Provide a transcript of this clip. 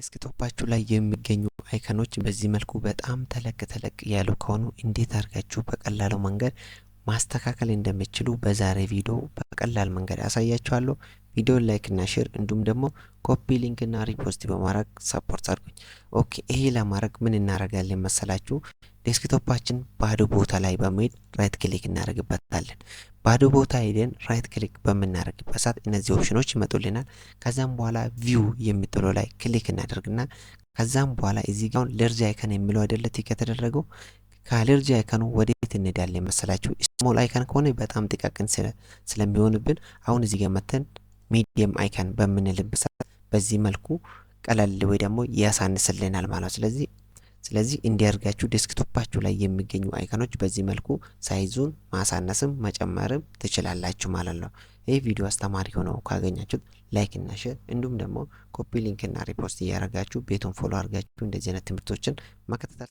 ዴስክቶፓችሁ ላይ የሚገኙ አይከኖች በዚህ መልኩ በጣም ተለቅ ያሉ ከሆኑ እንዴት አድርጋችሁ በቀላሉ መንገድ ማስተካከል እንደምትችሉ በዛሬ ቪዲዮ በቀላል መንገድ አሳያችኋለሁ። ቪዲዮን ላይክ እና ሼር እንዲሁም ደግሞ ኮፒ ሊንክ እና ሪፖስት በማድረግ ሰፖርት አድርጉኝ። ኦኬ፣ ይሄ ለማድረግ ምን እናደርጋለን መሰላችሁ? ዴስክቶፓችን ባዶ ቦታ ላይ በመሄድ ራይት ክሊክ እናደርግበታለን። ባዶ ቦታ ሄደን ራይት ክሊክ በምናደርግበት ሰዓት እነዚህ ኦፕሽኖች ይመጡልናል። ከዛም በኋላ ቪው የሚጥለው ላይ ክሊክ እናደርግና ከዛም በኋላ እዚህ ጋር ለርጅ አይከን የሚለው አይደለ ቲክ የተደረገው ከአለርጂ አይከኑ ወዴት እንሄዳለን መሰላችሁ? ስሞል አይከን ከሆነ በጣም ጥቃቅን ስለሚሆንብን አሁን እዚህ ጋር መተን ሚዲየም አይከን በምንልበት ሰዓት በዚህ መልኩ ቀለል ወይ ደግሞ ያሳንስልናል ማለት ነው። ስለዚህ እንዲያርጋችሁ ዴስክቶፓችሁ ላይ የሚገኙ አይከኖች በዚህ መልኩ ሳይዙን ማሳነስም መጨመርም ትችላላችሁ ማለት ነው። ይህ ቪዲዮ አስተማሪ ሆኖ ካገኛችሁት ላይክ እና ሼር እንዲሁም ደግሞ ኮፒ ሊንክ እና ሪፖስት እያደረጋችሁ ቤቱን ፎሎ አድርጋችሁ እንደዚህ አይነት ትምህርቶችን መከታተል